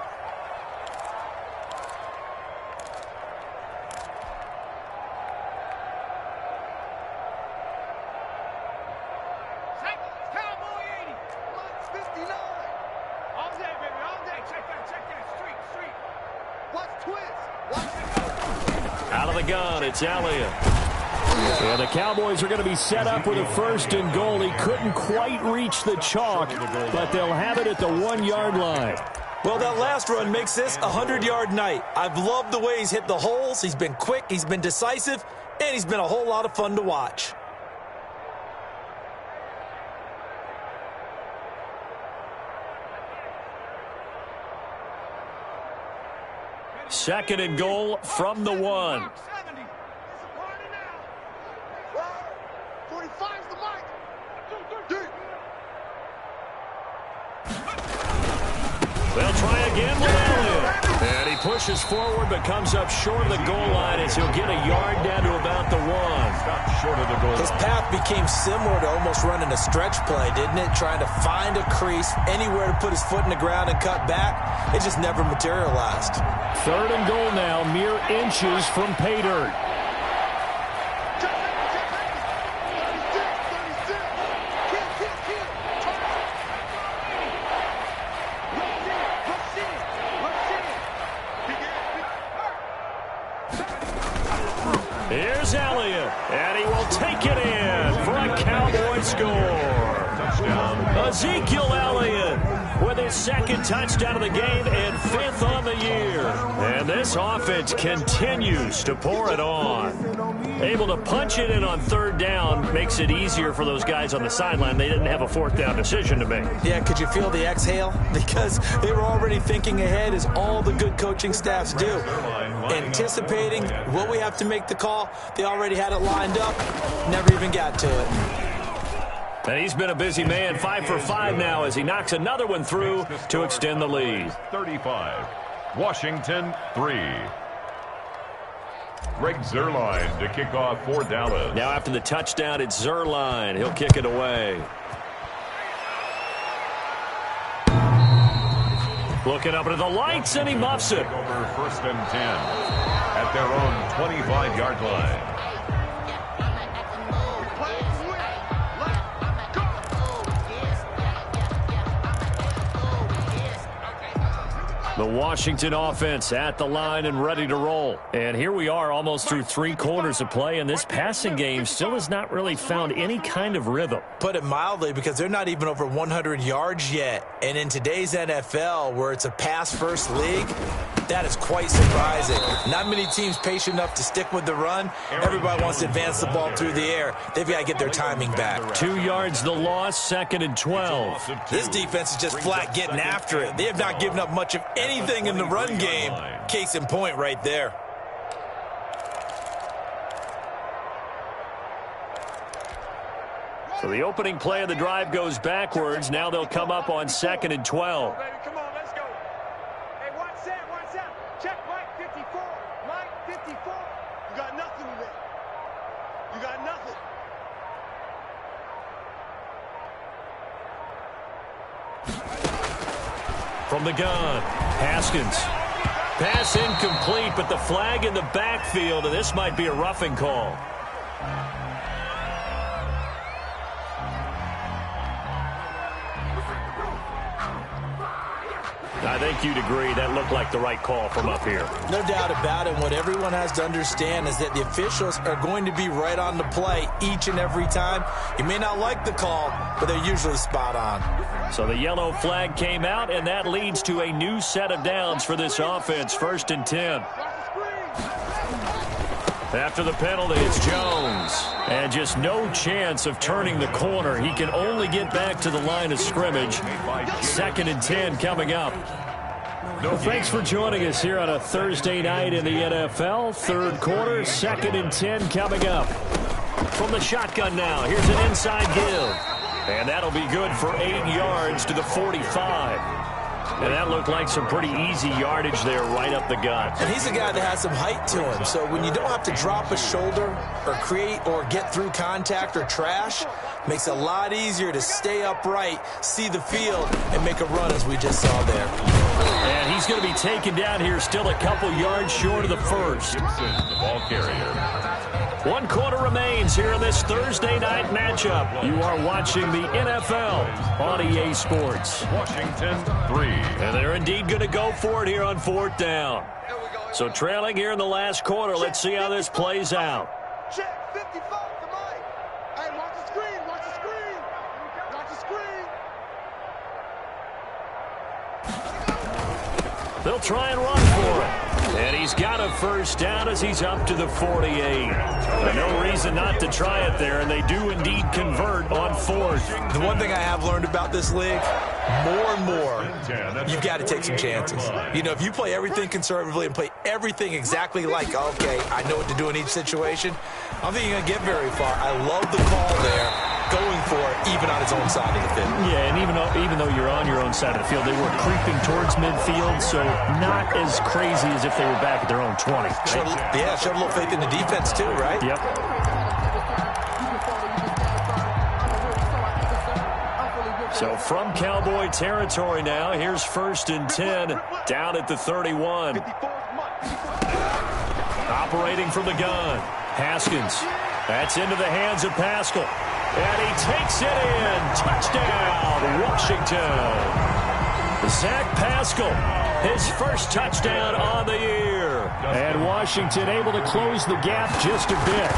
Out of the gun, it's Elliott. And the Cowboys are going to be set up with a 1st and goal. He couldn't quite reach the chalk, but they'll have it at the 1-yard line. Well, that last run makes this a 100-yard night. I've loved the way he's hit the holes. He's been quick, he's been decisive, and he's been a whole lot of fun to watch. Second and goal from the 1. They'll try again with Elliott. And he pushes forward but comes up short of the goal line as he'll get a yard down to about the 1. Short of the goal. His path became similar to almost running a stretch play, didn't it? Trying to find a crease, anywhere to put his foot in the ground and cut back. It just never materialized. 3rd and goal now, mere inches from pay dirt. Here's Elliott, and he will take it in for a Cowboy score. Ezekiel Elliott with his 2nd touchdown of the game and 5th on the year. And this offense continues to pour it on. Able to punch it in on 3rd down makes it easier for those guys on the sideline. They didn't have a 4th down decision to make. Yeah, could you feel the exhale? Because they were already thinking ahead, as all the good coaching staffs do. Anticipating, will we have to make the call? They already had it lined up, never even got to it. And he's been a busy man, 5 for 5 now as he knocks another one through to extend the lead. 35. Washington 3. Greg Zuerlein to kick off for Dallas. Now after the touchdown, it's Zuerlein. He'll kick it away. Looking up into the lights, and he muffs it. Over 1st and 10 at their own 25-yard line. The Washington offense at the line and ready to roll. And here we are almost through 3 quarters of play, and this passing game still has not really found any kind of rhythm. Put it mildly, because they're not even over 100 yards yet. And in today's NFL, where it's a pass-first league, that is quite surprising. Not many teams patient enough to stick with the run. Everybody wants to advance the ball through the air. They've got to get their timing back. 2 yards the loss, 2nd and 12. This defense is just flat getting after it. They have not given up much of anything in the run game. Case in point right there. So the opening play of the drive goes backwards. Now they'll come up on 2nd and 12. Come on, let's go. Hey, watch that. Check Mike 54. Mike 54. You got nothing today. You got nothing. From the gun, Haskins. Pass incomplete, but the flag in the backfield, and this might be a roughing call. I think you'd agree that looked like the right call from up here. No doubt about it. What everyone has to understand is that the officials are going to be right on the play each and every time. You may not like the call, but they're usually spot on. So the yellow flag came out, and that leads to a new set of downs for this offense. 1st and 10. After the penalty, it's Jones. And just no chance of turning the corner. He can only get back to the line of scrimmage. 2nd and 10 coming up. Well, thanks for joining us here on a Thursday night in the NFL. 3rd quarter, 2nd and 10 coming up. From the shotgun now, here's an inside give. And that'll be good for 8 yards to the 45. And that looked like some pretty easy yardage there right up the gut. And he's a guy that has some height to him. So when you don't have to drop a shoulder or create or get through contact or trash, makes it a lot easier to stay upright, see the field, and make a run as we just saw there. And he's going to be taken down here still a couple yards short of the first. Gibson, the ball carrier. 1 quarter remains here in this Thursday night matchup. You are watching the NFL on EA Sports. Washington 3. And they're indeed going to go for it here on 4th down. So trailing here in the last quarter, let's see how this plays out. Check 55 for Mike. Hey, watch the screen. Watch the screen. Watch the screen. They'll try and run for it. And he's got a 1st down as he's up to the 48. No reason not to try it there, and they do indeed convert on 4th. The one thing I have learned about this league, more and more, you've got to take some chances. You know, if you play everything conservatively and play everything exactly like, okay, I know what to do in each situation, I don't think you're going to get very far. I love the call there, going for it, even on his own side of the field. Yeah, and even though you're on your own side of the field, they were creeping towards midfield, so not as crazy as if they were back at their own 20. Showed a little faith in the defense too, right? Yep. So from Cowboy territory now, here's 1st and 10 down at the 31. Operating from the gun, Haskins. That's into the hands of Pascal. And he takes it in. Touchdown, Washington. Zach Pascal, his 1st touchdown on the year. And Washington able to close the gap just a bit.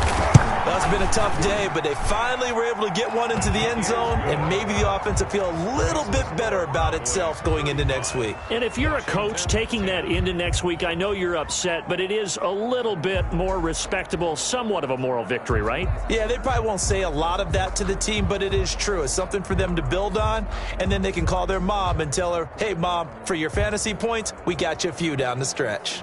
That's been a tough day, but they finally were able to get one into the end zone, and maybe the offense will feel a little bit better about itself going into next week. And if you're a coach taking that into next week, I know you're upset, but it is a little bit more respectable, somewhat of a moral victory, right? Yeah, they probably won't say a lot of that to the team, but it is true. It's something for them to build on, and then they can call their mom and tell her, hey, Mom, for your fantasy points, we got you a few down the stretch.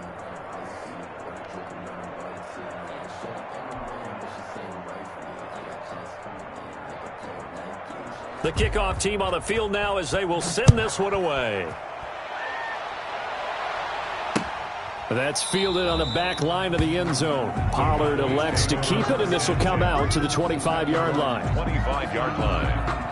The kickoff team on the field now as they will send this one away. That's fielded on the back line of the end zone. Pollard elects to keep it, and this will come out to the 25-yard line. 25-yard line.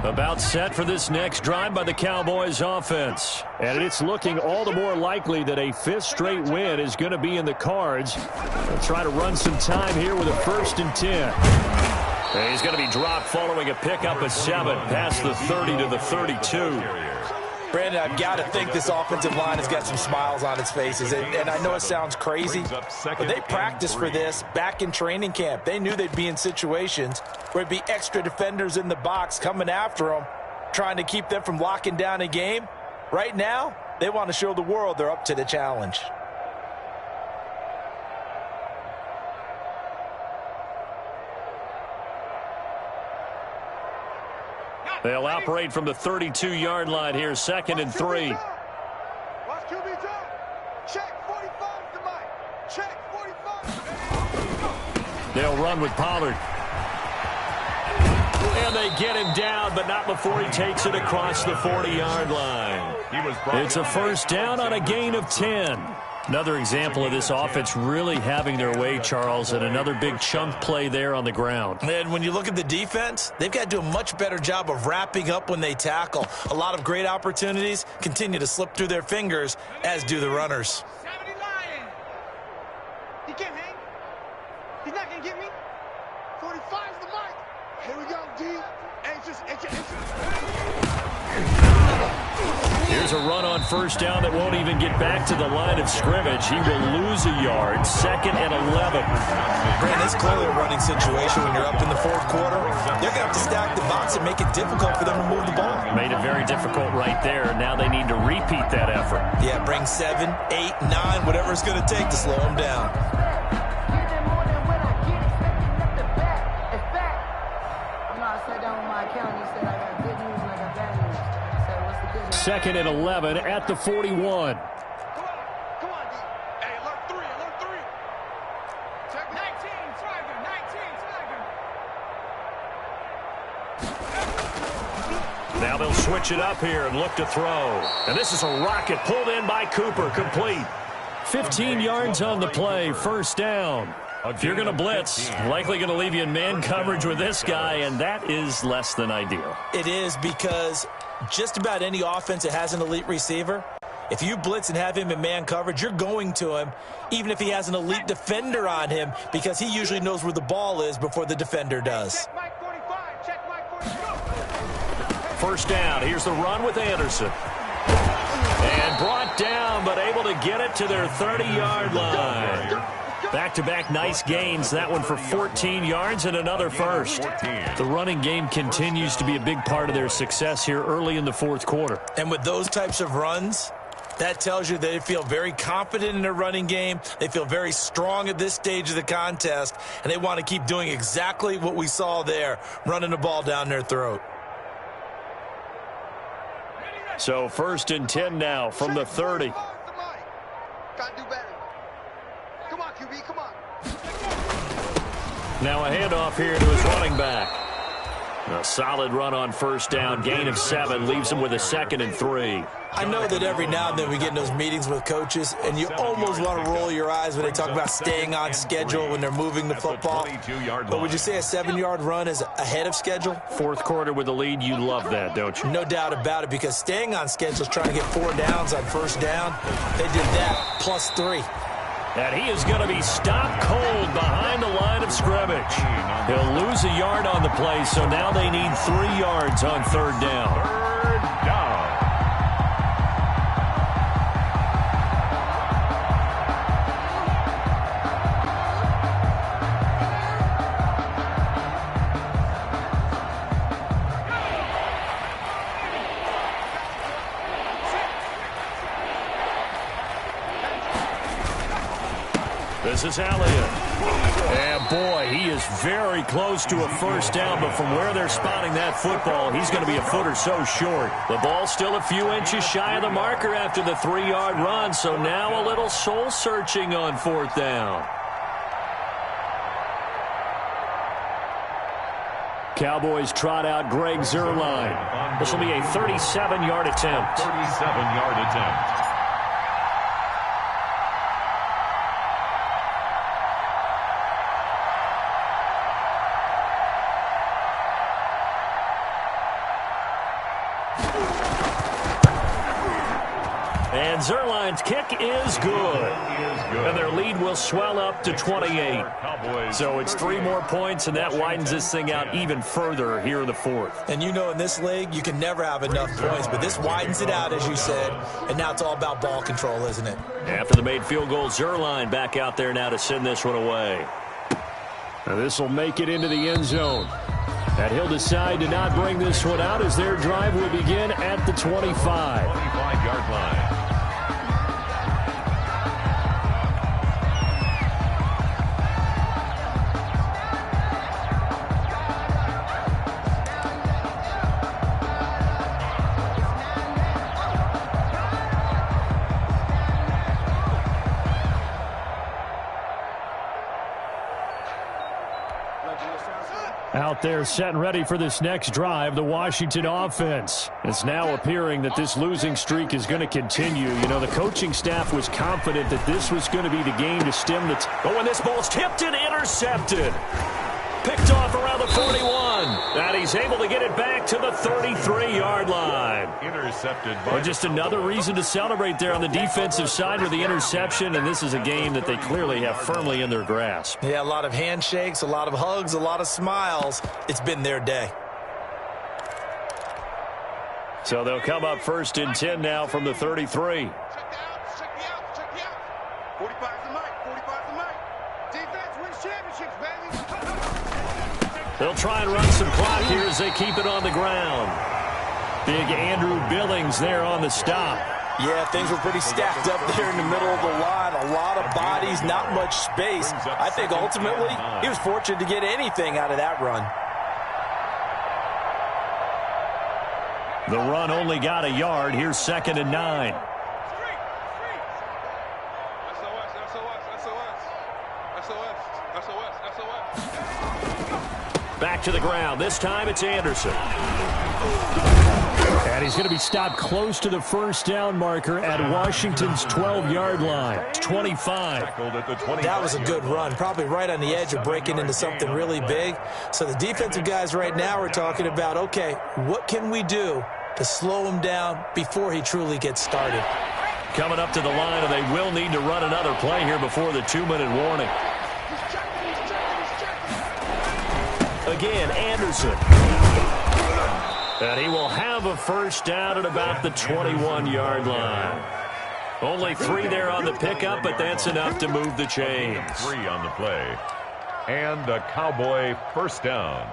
About set for this next drive by the Cowboys offense. And it's looking all the more likely that a fifth straight win is going to be in the cards. They'll try to run some time here with a 1st and 10. And he's going to be dropped following a pickup of 7 past the 30 to the 32. Brandon, I've got to think this offensive line has got some smiles on its faces. And I know it sounds crazy, but they practiced for this back in training camp. They knew they'd be in situations where it'd be extra defenders in the box coming after them, trying to keep them from locking down a game. Right now, they want to show the world they're up to the challenge. They'll operate from the 32-yard line here, 2nd and 3. Watch QB drop. Check 45 to Mike. Check 45. They'll run with Pollard. And they get him down, but not before he takes it across the 40-yard line. It's a 1st down on a gain of 10. Another example of this offense really having their way, Charles, and another big chunk play there on the ground. And when you look at the defense, they've got to do a much better job of wrapping up when they tackle. A lot of great opportunities continue to slip through their fingers, as do the runners. 70 Lion. He can't hang. He's not going to get me. 45's the mic. Here we go, D. Anxious. Here's a run on 1st down that won't even get back to the line of scrimmage. He will lose a yard, 2nd and 11. Brandon, it's clearly a running situation when you're up in the 4th quarter. They're going to have to stack the box and make it difficult for them to move the ball. Made it very difficult right there. Now they need to repeat that effort. Yeah, bring 7, 8, 9, whatever it's going to take to slow them down. Second and 11 at the 41. Come on, D. Hey, alert 3. Check 19, Tiger. 19, Tiger. Now they'll switch it up here and look to throw. And this is a rocket pulled in by Cooper, complete. 15 yards on the play, 1st down. If you're going to blitz, likely going to leave you in man coverage with this guy, and that is less than ideal. It is, because just about any offense that has an elite receiver, if you blitz and have him in man coverage, you're going to him, even if he has an elite defender on him, because he usually knows where the ball is before the defender does. Check Mike 45. Check Mike 45. 1st down. Here's the run with Anderson. And brought down, but able to get it to their 30-yard line. Back-to-back nice gains. That one for 14 yards and another 1st. The running game continues to be a big part of their success here early in the 4th quarter. And with those types of runs, that tells you they feel very confident in their running game. They feel very strong at this stage of the contest, and they want to keep doing exactly what we saw there, running the ball down their throat. So 1st and 10 now from the 30. Gotta do better. Come on, QB, come on. Now a handoff here to his running back. A solid run on 1st down. Gain of 7 leaves him with a 2nd and 3. I know that every now and then we get in those meetings with coaches, and you almost want to roll your eyes when they talk about staying on schedule when they're moving the football. But would you say a 7-yard run is ahead of schedule? 4th quarter with the lead, you love that, don't you? No doubt about it, because staying on schedule is trying to get 4 downs on 1st down. They did that, plus 3. And he is going to be stopped cold behind the line of scrimmage. He'll lose a yard on the play, so now they need 3 yards on 3rd down. 3rd down. This is Elliott. And boy, he is very close to a first down, but from where they're spotting that football, he's going to be a foot or so short. The ball still a few inches shy of the marker after the 3-yard run, so now a little soul-searching on fourth down. Cowboys trot out Greg Zuerlein. This will be a 37-yard attempt. 37-yard attempt. And Zuerlein's kick is good. And their lead will swell up to 28. So it's 3 more points, and that widens this thing out even further here in the fourth. And you know, in this league, you can never have enough points, but this widens it out, as you said, and now it's all about ball control, isn't it? After the made field goal, Zuerlein back out there now to send this one away. Now this will make it into the end zone. And he'll decide to not bring this one out as their drive will begin at the 25. 25-yard line. Out there set and ready for this next drive, the Washington offense. It's now appearing that this losing streak is going to continue. You know, the coaching staff was confident that this was going to be the game to stem the... Oh, and this ball's tipped and intercepted. Picked off around the 41. And he's able to get it back to the 33-yard line. Intercepted. Well, just another reason to celebrate there on the defensive side with the interception, and this is a game that they clearly have firmly in their grasp. Yeah, a lot of handshakes, a lot of hugs, a lot of smiles. It's been their day. So they'll come up first and 10 now from the 33. Check the out. 45's the mic. 45's the mic. Defense wins championships, baby. They'll try and run some clock here as they keep it on the ground. Big Andrew Billings there on the stop. Yeah, things were pretty stacked up there in the middle of the line. A lot of bodies, not much space. I think ultimately he was fortunate to get anything out of that run. The run only got a yard. Here's 2nd and 9. Back to the ground. This time it's Anderson. And he's going to be stopped close to the first down marker at Washington's 12-yard line. It's 25. That was a good run, probably right on the edge of breaking into something really big. So the defensive guys right now are talking about, okay, what can we do to slow him down before he truly gets started? Coming up to the line, and they will need to run another play here before the 2-minute warning. Again, Anderson. And he will have a first down at about the 21-yard line. Only 3 there on the pickup, but that's enough to move the chains. 3 on the play. And a Cowboy first down.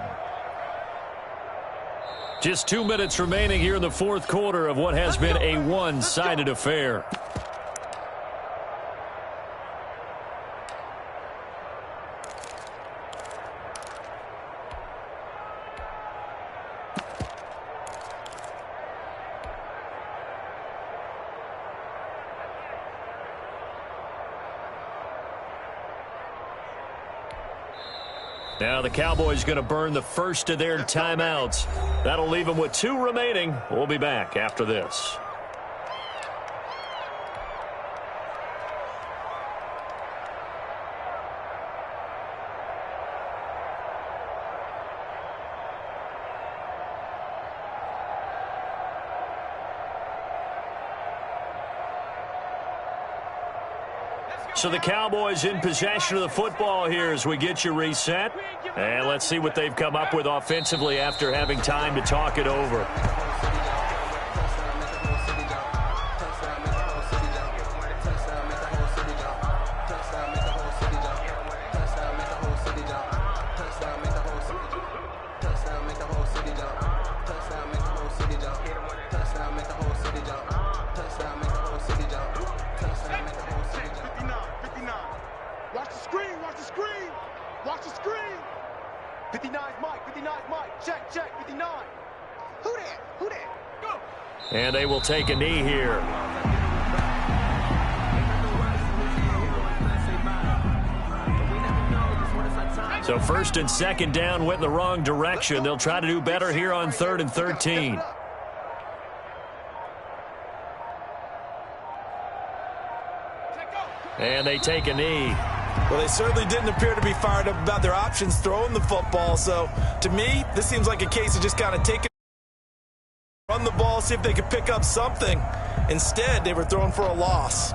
Just 2 minutes remaining here in the fourth quarter of what has been a one-sided affair. Now the Cowboys going to burn the first of their timeouts. That'll leave them with 2 remaining. We'll be back after this. So the Cowboys in possession of the football here as we get you reset. And let's see what they've come up with offensively after having time to talk it over. Watch the 59 Mike. 59 Mike. Check, 59. Who that? Go. And they will take a knee here. So 1st and 2nd down went in the wrong direction. They'll try to do better here on 3rd and 13. And they take a knee. Well, they certainly didn't appear to be fired up about their options throwing the football. So, to me, this seems like a case of just kind of take it, run the ball, see if they could pick up something. Instead, they were throwing for a loss.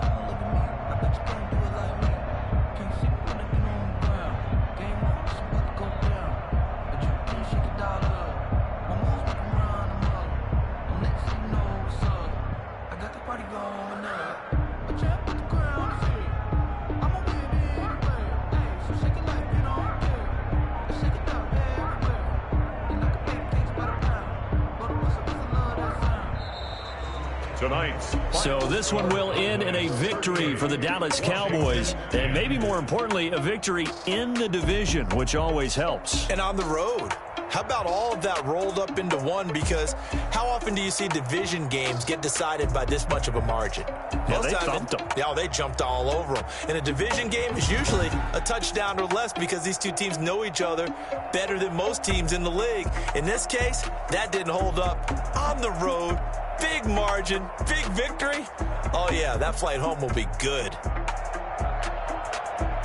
So this one will end in a victory for the Dallas Cowboys, and maybe more importantly, a victory in the division, which always helps. And on the road. How about all of that rolled up into one? Because how often do you see division games get decided by this much of a margin? Yeah, they thumped them. Yeah, they jumped all over them. And a division game is usually a touchdown or less because these two teams know each other better than most teams in the league. In this case, that didn't hold up. On the road, big margin, big victory. Oh, yeah, that flight home will be good.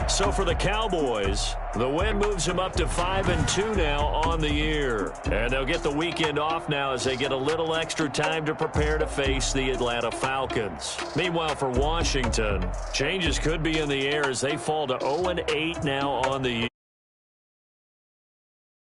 So for the Cowboys, the win moves them up to 5-2 now on the year. And they'll get the weekend off now as they get a little extra time to prepare to face the Atlanta Falcons. Meanwhile, for Washington, changes could be in the air as they fall to 0-8 now on the year.